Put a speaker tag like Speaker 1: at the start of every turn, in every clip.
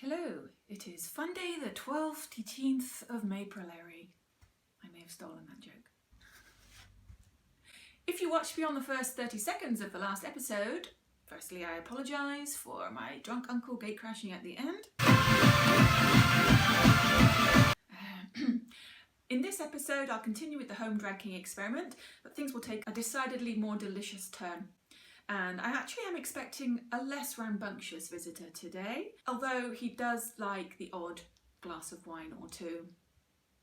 Speaker 1: Hello, it is Funday the 12th of Mayprilary. I may have stolen that joke. If you watched beyond the first 30 seconds of the last episode, firstly I apologise for my drunk uncle gatecrashing at the end. In this episode I'll continue with the home drag king experiment, but things will take a decidedly more delicious turn. And I actually am expecting a less rambunctious visitor today, although he does like the odd glass of wine or two.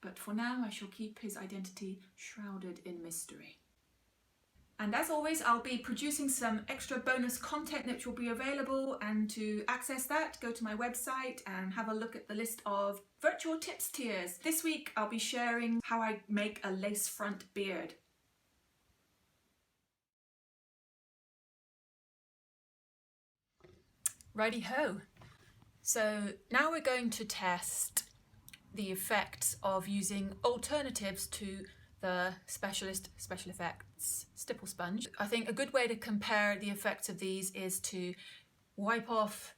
Speaker 1: But for now I shall keep his identity shrouded in mystery. And as always, I'll be producing some extra bonus content which will be available, and to access that, go to my website and have a look at the list of virtual tips tiers. This week I'll be sharing how I make a lace front beard. Righty-ho. So now we're going to test the effects of using alternatives to the special effects stipple sponge. I think a good way to compare the effects of these is to wipe off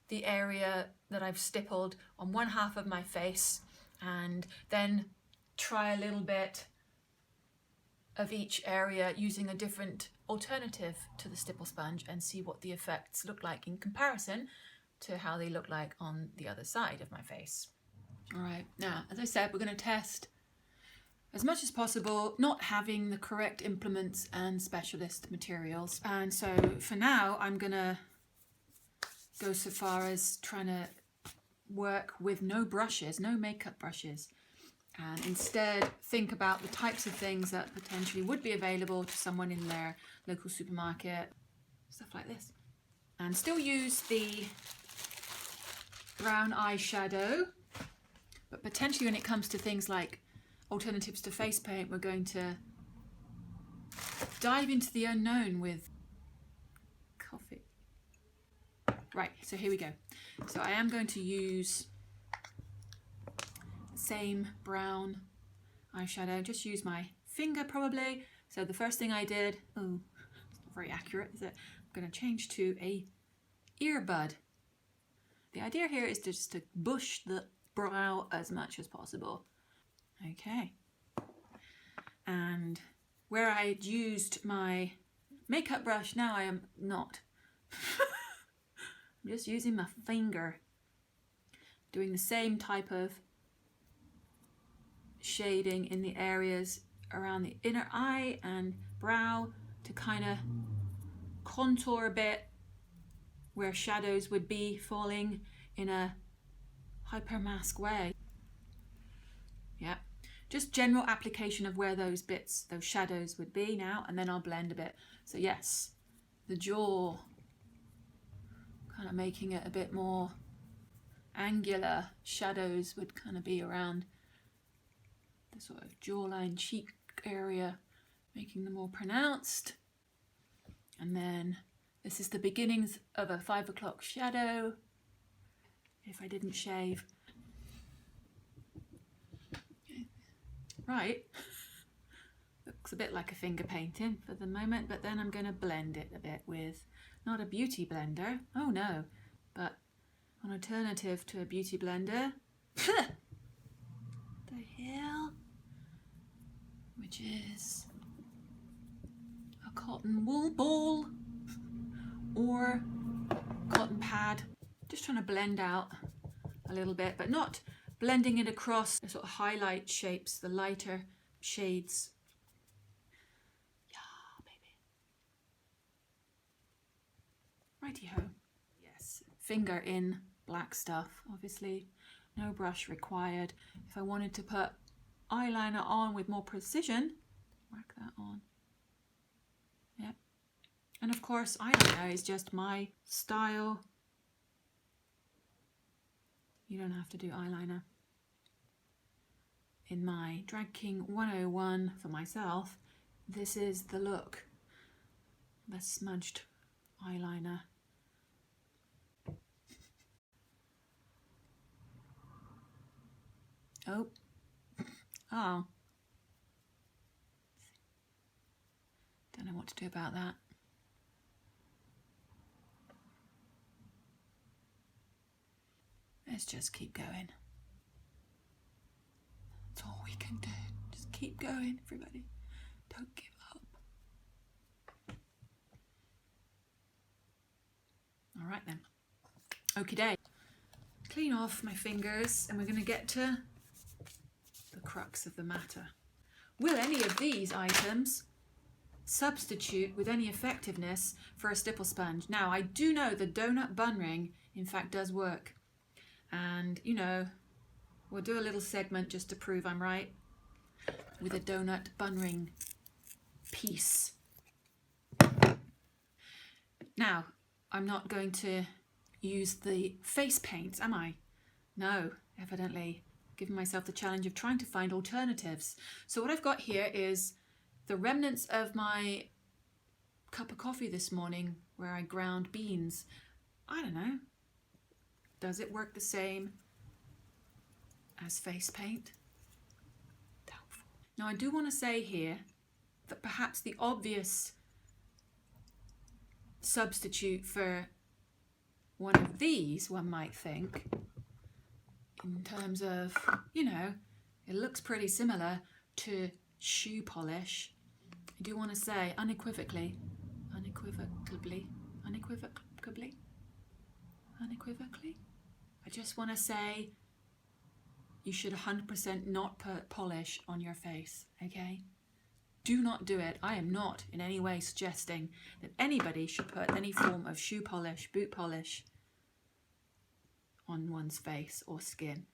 Speaker 1: the area that I've stippled on one half of my face and then try a little bit of each area using a different alternative to the stipple sponge and see what the effects look like in comparison to how they look like on the other side of my face. All right, now, as I said, we're going to test as much as possible not having the correct implements and specialist materials. And so for now, I'm going to go so far as trying to work with no brushes, no makeup brushes, and instead think about the types of things that potentially would be available to someone in their local supermarket, stuff like this. And still use the brown eyeshadow, but potentially when it comes to things like alternatives to face paint, we're going to dive into the unknown with coffee. Right, so here we go. So I am going to use the same brown eyeshadow, just use my finger probably. So the first thing I did, oh, it's not very accurate, is it? I'm going to change to a earbud. The idea here is just to bush the brow as much as possible. Okay, and where I used my makeup brush, now I am not. I'm just using my finger, doing the same type of shading in the areas around the inner eye and brow to kind of contour a bit where shadows would be falling in a hypermask way. Yeah, just general application of where those bits, those shadows would be now, and then I'll blend a bit. So yes, the jaw, kind of making it a bit more angular. Shadows would kind of be around the sort of jawline, cheek area, making them more pronounced. And then this is the beginnings of a 5 o'clock shadow, if I didn't shave. Right, looks a bit like a finger painting for the moment, but then I'm going to blend it a bit with, not a beauty blender, oh no, but an alternative to a beauty blender. The hell? Which is a cotton wool ball or cotton pad. Just trying to blend out a little bit, but not blending it across the sort of highlight shapes, the lighter shades. Yeah, baby. Righty-ho. Yes, finger in black stuff, obviously. No brush required. If I wanted to put eyeliner on with more precision, work that on. Yep. And of course, eyeliner is just my style. You don't have to do eyeliner. In my Drag King 101 for myself, this is the look. The smudged eyeliner. Oh. Oh. Don't know what to do about that. Let's just keep going. That's all we can do. Just keep going, everybody. Don't give up. All right then. Okie doke. Clean off my fingers and we're going to get to the crux of the matter. Will any of these items substitute with any effectiveness for a stipple sponge? Now, I do know the donut bun ring, in fact, does work. And, you know, we'll do a little segment just to prove I'm right with a donut bun ring piece. Now, I'm not going to use the face paints, am I? No, evidently. Giving myself the challenge of trying to find alternatives. So what I've got here is the remnants of my cup of coffee this morning where I ground beans. I don't know. Does it work the same as face paint? Doubtful. Now I do want to say here that perhaps the obvious substitute for one of these, one might think, in terms of, you know, it looks pretty similar to shoe polish. I do want to say unequivocally, I just want to say you should 100% not put polish on your face, okay? Do not do it. I am not in any way suggesting that anybody should put any form of shoe polish, boot polish on one's face or skin.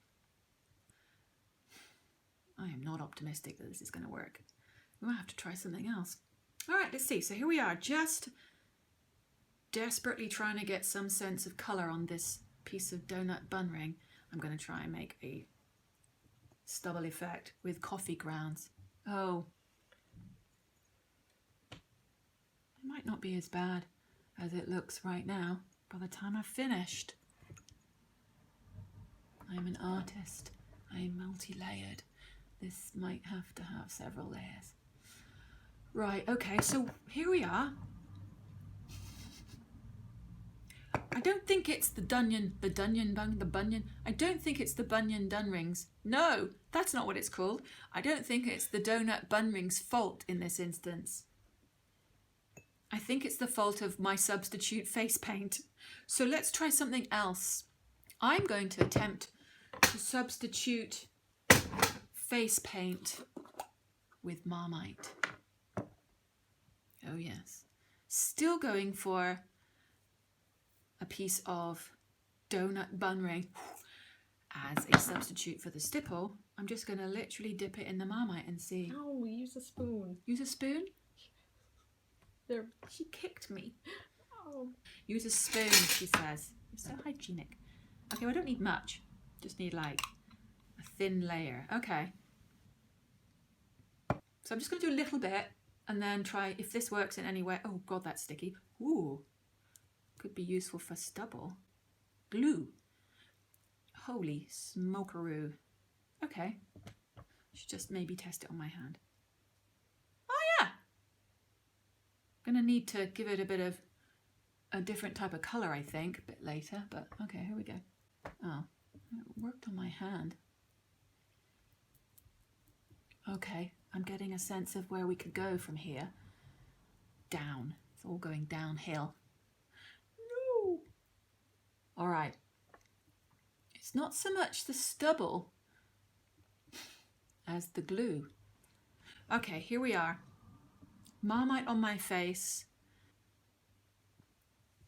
Speaker 1: I am not optimistic that this is going to work. We might have to try something else. All right, let's see. So here we are, just desperately trying to get some sense of colour on this piece of donut bun ring. I'm going to try and make a stubble effect with coffee grounds. Oh, it might not be as bad as it looks right now by the time I've finished. I'm an artist. I'm multi-layered. This might have to have several layers. Right, okay, so here we are. I don't think it's the bunyan. I don't think it's the bunyan dun rings. No, that's not what it's called. I don't think it's the donut bun ring's fault in this instance. I think it's the fault of my substitute face paint. So let's try something else. I'm going to attempt to substitute face paint with Marmite. Oh yes. Still going for a piece of donut bun ring as a substitute for the stipple. I'm just going to literally dip it in the Marmite and see.
Speaker 2: No, use a spoon.
Speaker 1: Use a spoon?
Speaker 2: There.
Speaker 1: She kicked me.
Speaker 2: Oh.
Speaker 1: Use a spoon, she says. You're so hygienic. Okay, well, I don't need much. Just need like a thin layer. Okay. So I'm just going to do a little bit and then try if this works in any way. Oh God, that's sticky. Ooh. Could be useful for stubble. Glue. Holy smokeroo. Okay. Should just maybe test it on my hand. Oh yeah. Gonna need to give it a bit of a different type of colour, I think, a bit later, but okay, here we go. Oh, it worked on my hand. Okay, I'm getting a sense of where we could go from here. Down. It's all going downhill. No! All right. It's not so much the stubble as the glue. Okay, here we are. Marmite on my face.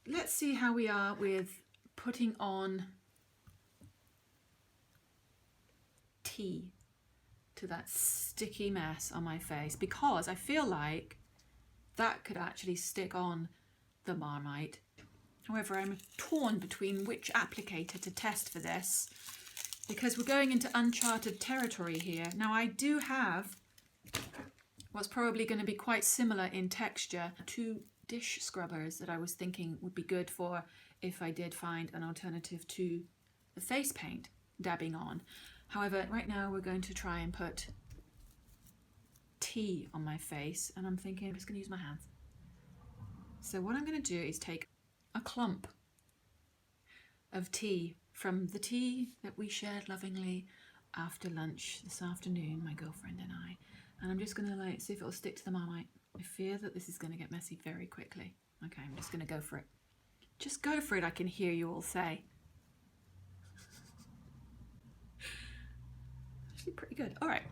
Speaker 1: Let's see how we are with putting on tea to that sticky mess on my face, because I feel like that could actually stick on the Marmite. However, I'm torn between which applicator to test for this, because we're going into uncharted territory here. Now, I do have what's probably going to be quite similar in texture, 2 dish scrubbers that I was thinking would be good for if I did find an alternative to the face paint dabbing on. However, right now we're going to try and put tea on my face, and I'm thinking I'm just going to use my hands. So what I'm going to do is take a clump of tea from the tea that we shared lovingly after lunch this afternoon, my girlfriend and I. And I'm just gonna like see if it'll stick to the Marmite. I fear that this is gonna get messy very quickly. Okay, I'm just gonna go for it. Just go for it, I can hear you all say. Actually pretty good. All right.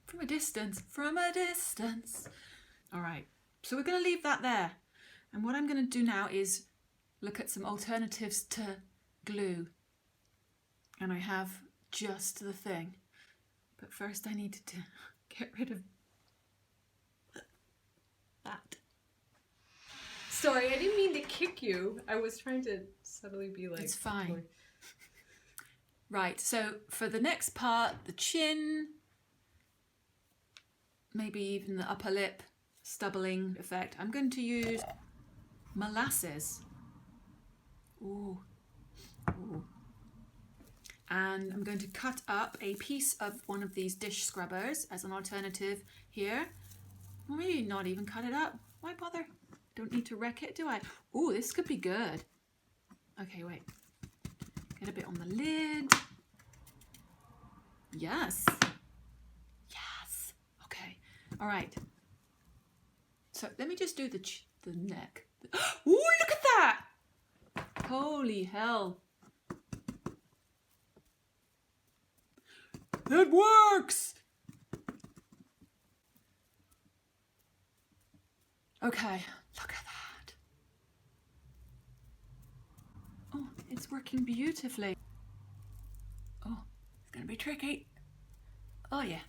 Speaker 1: From a distance, from a distance. All right, so we're gonna leave that there. And what I'm gonna do now is look at some alternatives to glue. And I have just the thing. But first I needed to get rid of that.
Speaker 2: Sorry, I didn't mean to kick you. I was trying to subtly be like...
Speaker 1: It's fine. Right, so for the next part, the chin, maybe even the upper lip stubbling effect, I'm going to use molasses. Ooh. Ooh. And I'm going to cut up a piece of one of these dish scrubbers as an alternative here. Or maybe not even cut it up. Why bother? Don't need to wreck it, do I? Ooh, this could be good. Okay, wait. Get a bit on the lid. Yes. Yes. Okay. All right. So let me just do the neck. Ooh, look at that! Holy hell. It works! Okay, look at that. Oh, it's working beautifully. Oh, it's gonna be tricky. Oh yeah.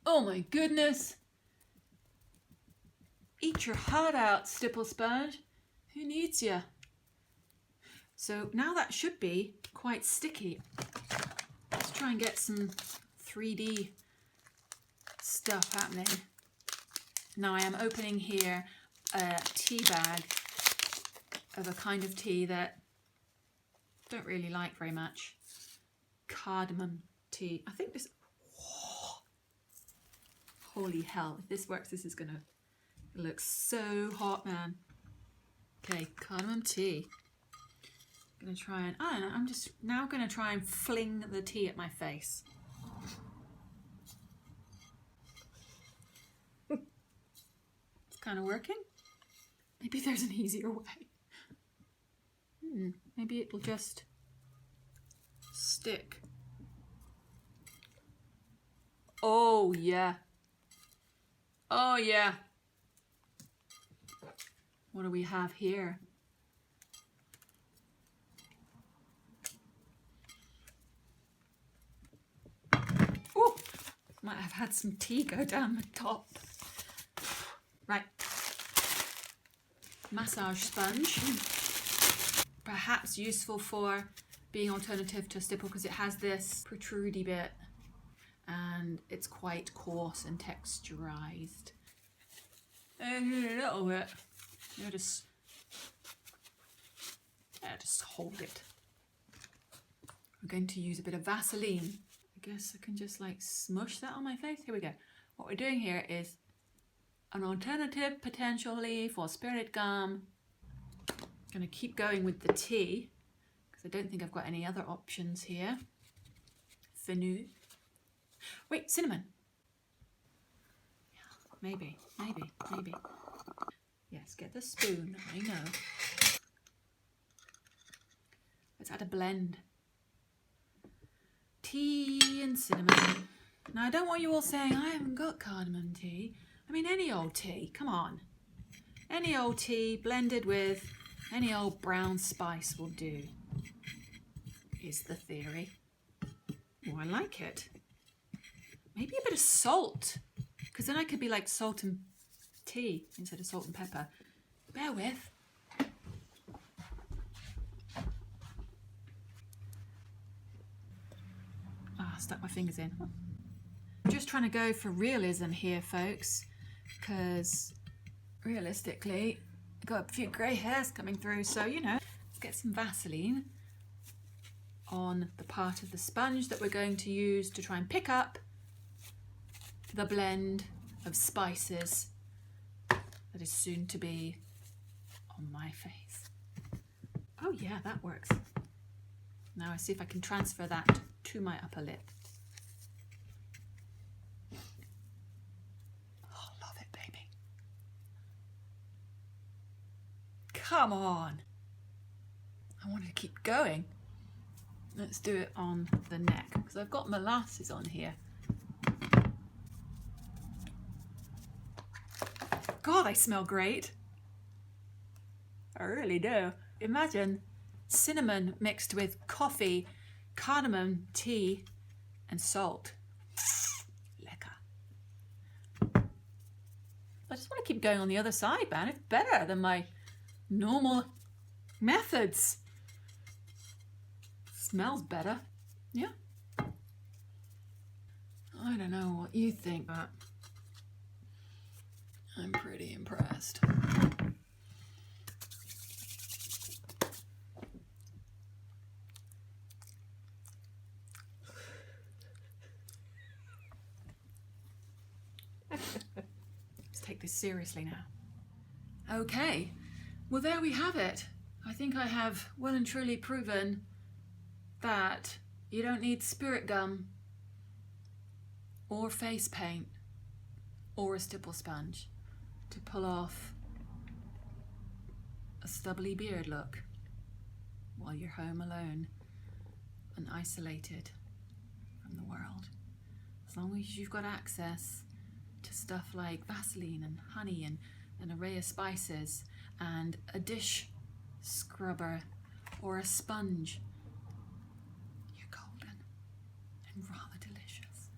Speaker 1: Oh my goodness. Eat your heart out, stipple sponge. Who needs you? So now that should be quite sticky. Let's try and get some 3D stuff happening. Now I am opening here a tea bag of a kind of tea that I don't really like very much. Cardamom tea. I think this... Oh, holy hell. If this works, this is gonna look so hot, man. Okay, cardamom tea. I'm gonna try and... I don't know, I'm just now gonna try and fling the tea at my face. Kind of working. Maybe there's an easier way. Maybe it'll just stick. Oh yeah. Oh yeah. What do we have here? Oh, might have had some tea go down the top. Right, massage sponge, perhaps useful for being alternative to a stipple because it has this protrudy bit and it's quite coarse and texturized. And a little bit, just hold it. I'm going to use a bit of Vaseline. I guess I can just like smush that on my face. Here we go. What we're doing here is an alternative potentially for spirit gum. I'm gonna keep going with the tea because I don't think I've got any other options here. Fenu. Wait, cinnamon. Yeah, maybe. Yes, get the spoon, I know. Let's add a blend. Tea and cinnamon. Now I don't want you all saying I haven't got cardamom tea. I mean, any old tea, come on. Any old tea blended with any old brown spice will do, is the theory. Oh, I like it. Maybe a bit of salt, because then I could be like salt and tea instead of salt and pepper. Bear with. Ah, stuck my fingers in. I'm just trying to go for realism here, folks. Because realistically, I've got a few grey hairs coming through, so you know, let's get some Vaseline on the part of the sponge that we're going to use to try and pick up the blend of spices that is soon to be on my face. Oh yeah, that works. Now I see if I can transfer that to my upper lip. Oh, love it, baby. Come on. I wanted to keep going. Let's do it on the neck, because I've got molasses on here. God, I smell great. I really do. Imagine cinnamon mixed with coffee, cardamom, tea, and salt. Lekker. I just want to keep going on the other side, man. It's better than my normal methods. Smells better. Yeah. I don't know what you think, but I'm pretty impressed. Let's take this seriously now. Okay, well there we have it. I think I have well and truly proven that you don't need spirit gum or face paint or a stipple sponge to pull off a stubbly beard look while you're home alone and isolated from the world. As long as you've got access to stuff like Vaseline and honey and an array of spices and a dish scrubber or a sponge, you're golden and rather delicious.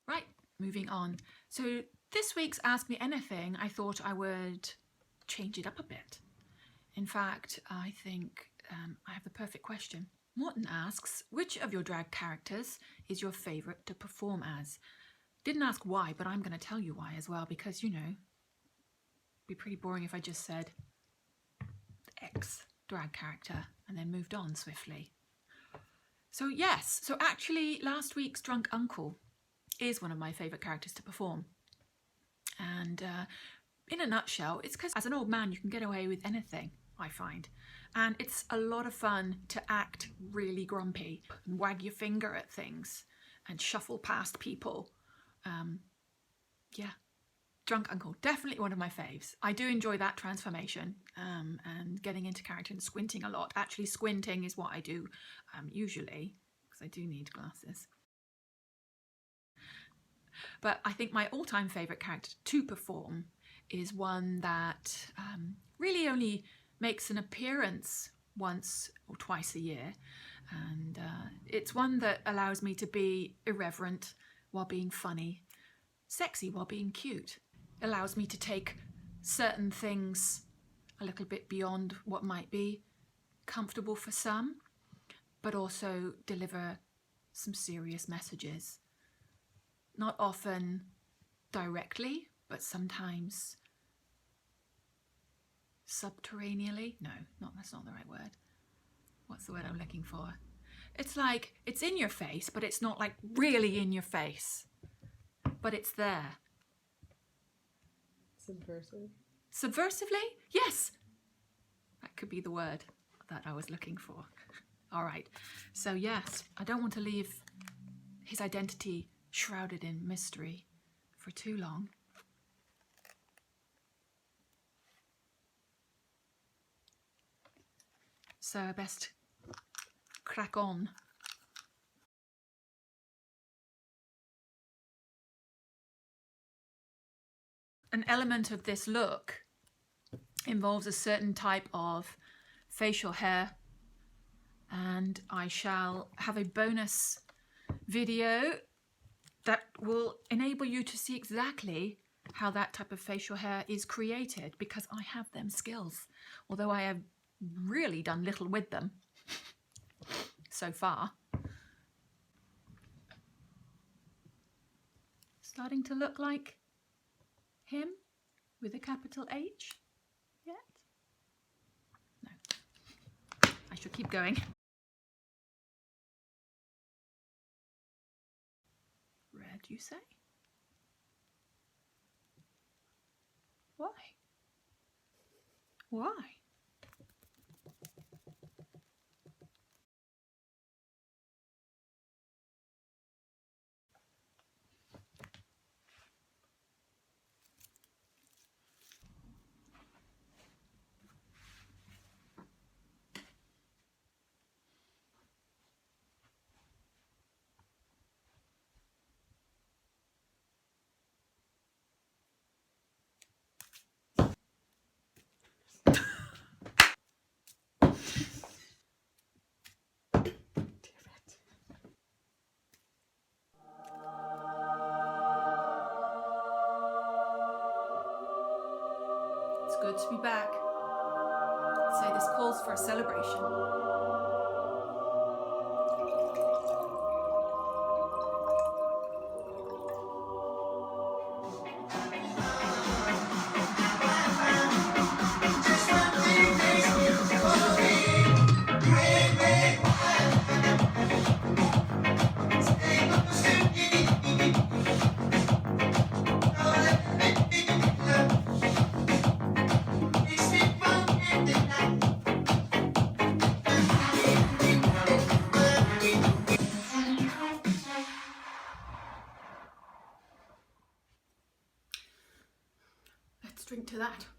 Speaker 1: Right, moving on. So this week's Ask Me Anything, I thought I would change it up a bit. In fact, I think I have the perfect question. Morton asks, which of your drag characters is your favourite to perform as? Didn't ask why, but I'm going to tell you why as well, because, you know, it'd be pretty boring if I just said X drag character and then moved on swiftly. So yes, so actually last week's Drunk Uncle is one of my favourite characters to perform. And in a nutshell, it's because as an old man you can get away with anything, I find. And it's a lot of fun to act really grumpy and wag your finger at things and shuffle past people. Yeah, Drunk Uncle, definitely one of my faves. I do enjoy that transformation and getting into character and squinting a lot. Actually, squinting is what I do usually, because I do need glasses. But I think my all-time favourite character to perform is one that really only makes an appearance once or twice a year. And it's one that allows me to be irreverent while being funny, sexy while being cute. Allows me to take certain things a little bit beyond what might be comfortable for some, but also deliver some serious messages. Not often directly, but sometimes subterraneously. No, that's not the right word. What's the word I'm looking for? It's like, it's in your face, but it's not like really in your face. But it's there.
Speaker 2: Subversive?
Speaker 1: Subversively? Yes! That could be the word that I was looking for. All right. So yes, I don't want to leave his identity shrouded in mystery for too long. So I best crack on. An element of this look involves a certain type of facial hair, and I shall have a bonus video that will enable you to see exactly how that type of facial hair is created, because I have them skills, although I have really done little with them so far. Starting to look like him with a capital H yet? No. I shall keep going. do you say? Why? Why? It's good to be back. I'd say this calls for a celebration. Let's drink to that.